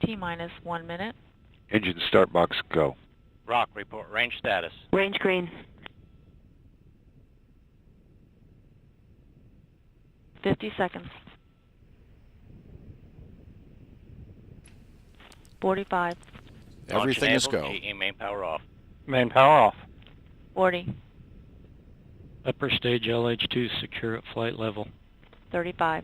T-minus 1 minute. Engine start box go. Rock, report range status. Range green. 50 seconds. 45. Everything is go. GE main power off. Main power off. 40. Upper stage LH2 secure at flight level. 35.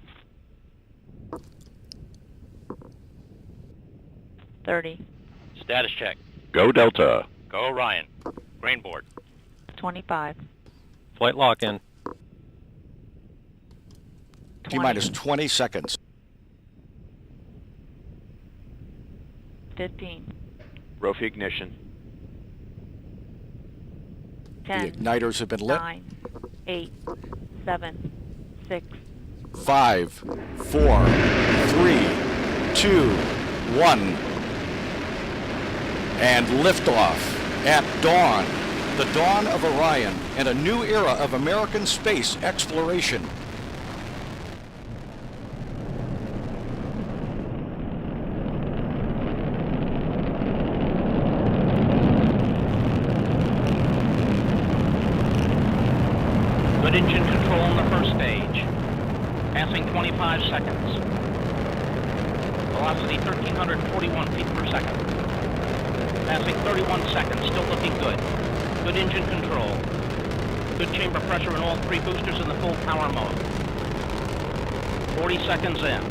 30. Status check. Go Delta. Go Orion. Grain board. 25. Flight lock-in. 20. T-minus 20 seconds. 15. Rofi ignition. 10. The igniters have been lit. 9. 8. 7. 6. 5, 4, 3, 2, 1. And liftoff at dawn. The dawn of Orion and a new era of American space exploration. Good engine control in the first stage. Passing 25 seconds. Velocity 1,341 feet per second. Passing 31 seconds, still looking good. Good engine control. Good chamber pressure in all 3 boosters in the full power mode. 40 seconds in.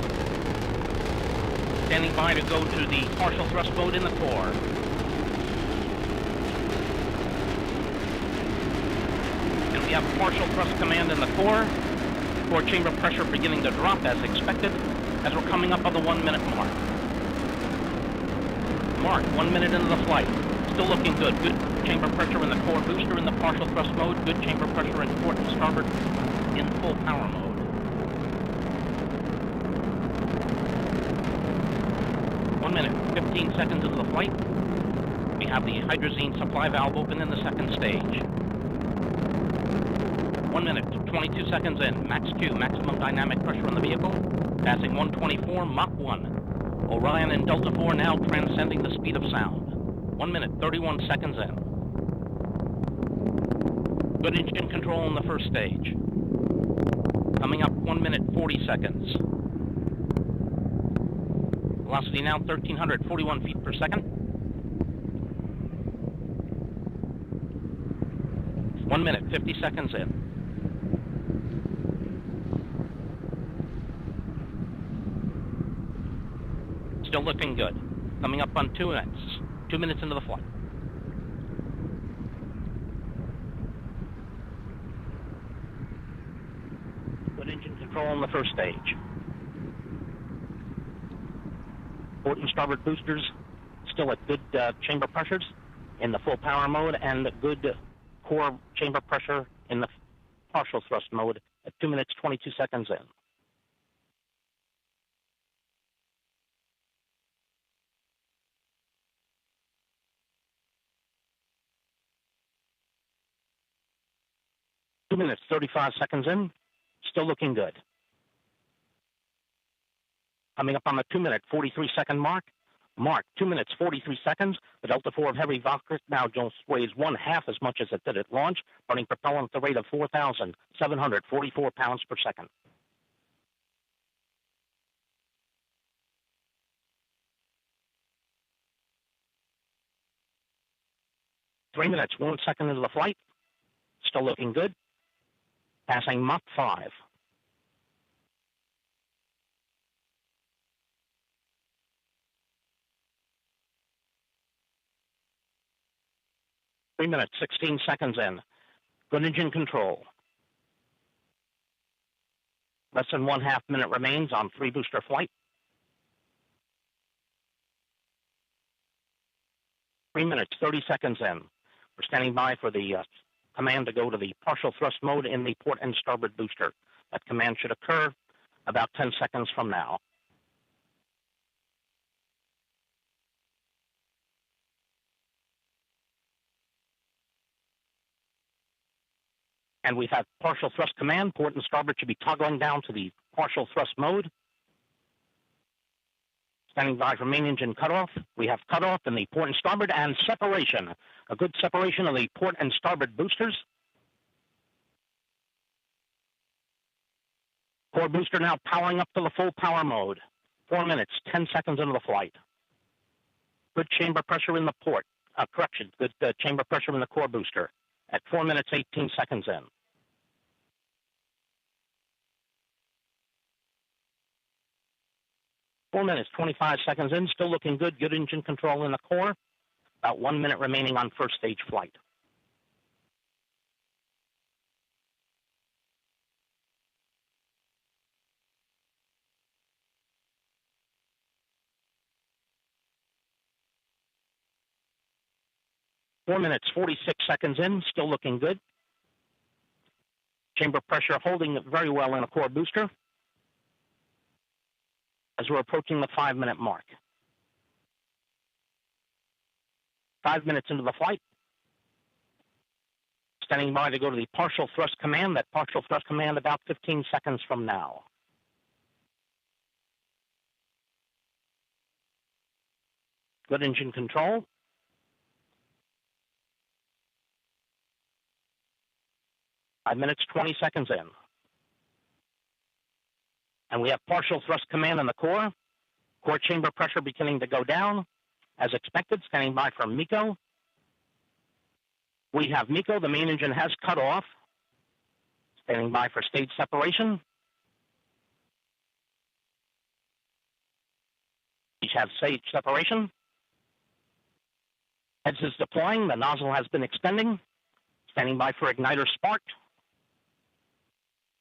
Standing by to go to the partial thrust mode in the core. And we have partial thrust command in the core. Core chamber pressure beginning to drop as expected as we're coming up on the 1 minute mark. Mark, 1 minute into the flight. Still looking good. Good chamber pressure in the core booster in the partial thrust mode. Good chamber pressure in port and starboard in full power mode. One minute, 15 seconds into the flight. We have the hydrazine supply valve open in the second stage. 1 minute, 22 seconds in. Max Q, maximum dynamic pressure on the vehicle. Passing 124, Mach 1. Orion and Delta IV now transcending the speed of sound. 1 minute, 31 seconds in. Good engine control in the first stage. Coming up 1 minute, 40 seconds. Velocity now 1,341 feet per second. 1 minute, 50 seconds in. Still looking good. Coming up on 2 minutes. 2 minutes into the flight. Good engine control on the first stage. Port and starboard boosters still at good chamber pressures in the full power mode and good core chamber pressure in the partial thrust mode at 2 minutes, 22 seconds in. Two minutes, 35 seconds in, still looking good. Coming up on the 2 minute, 43 second mark. Mark, 2 minutes, 43 seconds. The Delta IV of heavy Valkyrie now just weighs 1/2 as much as it did at launch, burning propellant at the rate of 4,744 pounds per second. Three minutes, 1 second into the flight. Still looking good. Passing Mach 5. Three minutes, 16 seconds in. Good engine control. Less than 1/2 minute remains on 3 booster flight. 3 minutes, 30 seconds in. We're standing by for the command to go to the partial thrust mode in the port and starboard booster. That command should occur about 10 seconds from now. And we've had partial thrust command. Port and starboard should be toggling down to the partial thrust mode. Standing by for main engine cutoff. We have cutoff in the port and starboard and separation. A good separation of the port and starboard boosters. Core booster now powering up to the full power mode. 4 minutes, 10 seconds into the flight. Good chamber pressure in the port. Correction, good chamber pressure in the core booster at 4 minutes, 18 seconds in. Four minutes, 25 seconds in, still looking good. Good engine control in the core. About 1 minute remaining on first stage flight. Four minutes, 46 seconds in, still looking good. Chamber pressure holding very well in the core booster as we're approaching the 5 minute mark. 5 minutes into the flight. Standing by to go to the partial thrust command. That partial thrust command about 15 seconds from now. Good engine control. Five minutes, 20 seconds in. And we have partial thrust command in the core. Core chamber pressure beginning to go down. As expected, standing by for MECO. We have MECO. The main engine has cut off. Standing by for stage separation. Each have stage separation. Heads is deploying. The nozzle has been extending. Standing by for igniter spark.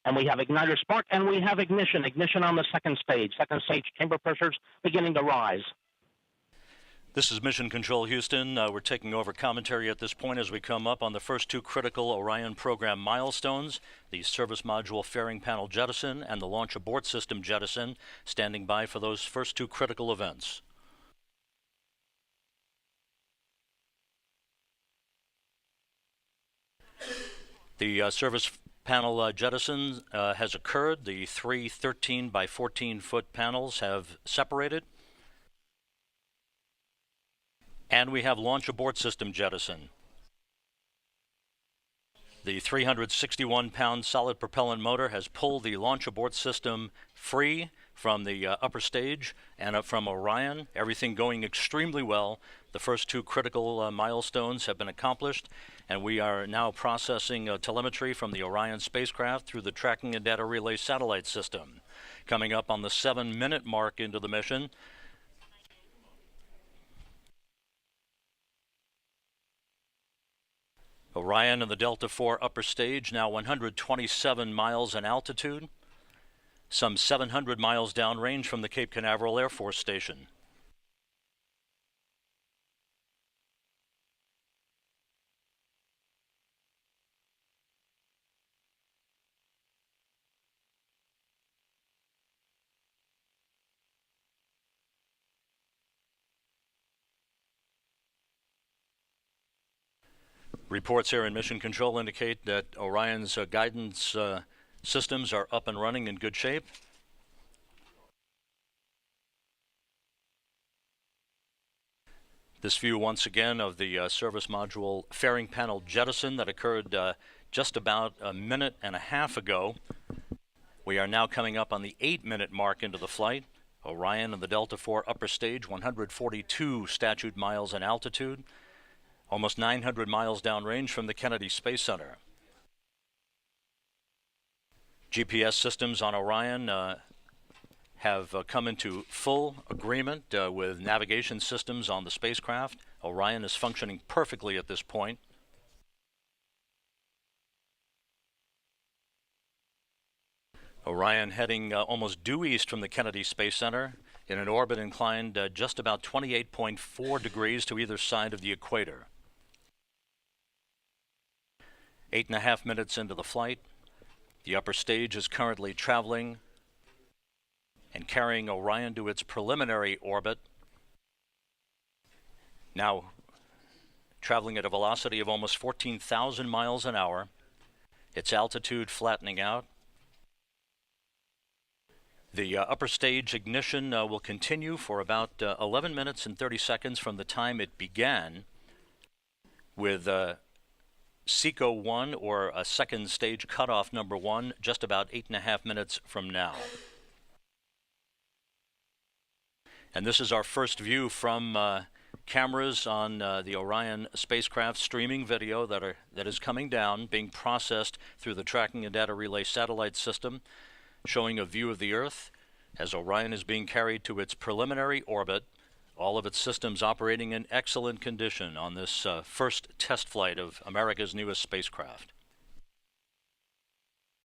And we have igniter spark, and we have ignition. Ignition on the second stage. Second stage chamber pressures beginning to rise. This is Mission Control Houston. We're taking over commentary at this point as we come up on the first two critical Orion program milestones, the service module fairing panel jettison and the launch abort system jettison, standing by for those first two critical events. The service panel jettison has occurred. The three 13 by 14 foot panels have separated. And we have launch abort system jettison. The 361-pound solid propellant motor has pulled the launch abort system free from the upper stage and up from Orion. Everything going extremely well. The first two critical milestones have been accomplished, and we are now processing telemetry from the Orion spacecraft through the tracking and data relay satellite system. Coming up on the 7 minute mark into the mission, Orion and the Delta IV upper stage, now 127 miles in altitude, some 700 miles downrange from the Cape Canaveral Air Force Station. Reports here in Mission Control indicate that Orion's guidance systems are up and running in good shape. This view once again of the service module fairing panel jettison that occurred just about a minute and a half ago. We are now coming up on the 8 minute mark into the flight. Orion and the Delta IV upper stage, 142 statute miles in altitude, almost 900 miles downrange from the Kennedy Space Center. GPS systems on Orion have come into full agreement with navigation systems on the spacecraft. Orion is functioning perfectly at this point. Orion heading almost due east from the Kennedy Space Center in an orbit inclined just about 28.4 degrees to either side of the equator. 8.5 minutes into the flight, the upper stage is currently traveling and carrying Orion to its preliminary orbit, now traveling at a velocity of almost 14,000 miles an hour, its altitude flattening out. The upper stage ignition will continue for about 11 minutes and 30 seconds from the time it began, with SECO 1, or a second stage cutoff number 1, just about 8.5 minutes from now. And this is our first view from cameras on the Orion spacecraft streaming video that is coming down, being processed through the Tracking and Data Relay satellite system, showing a view of the Earth as Orion is being carried to its preliminary orbit, all of its systems operating in excellent condition on this first test flight of America's newest spacecraft.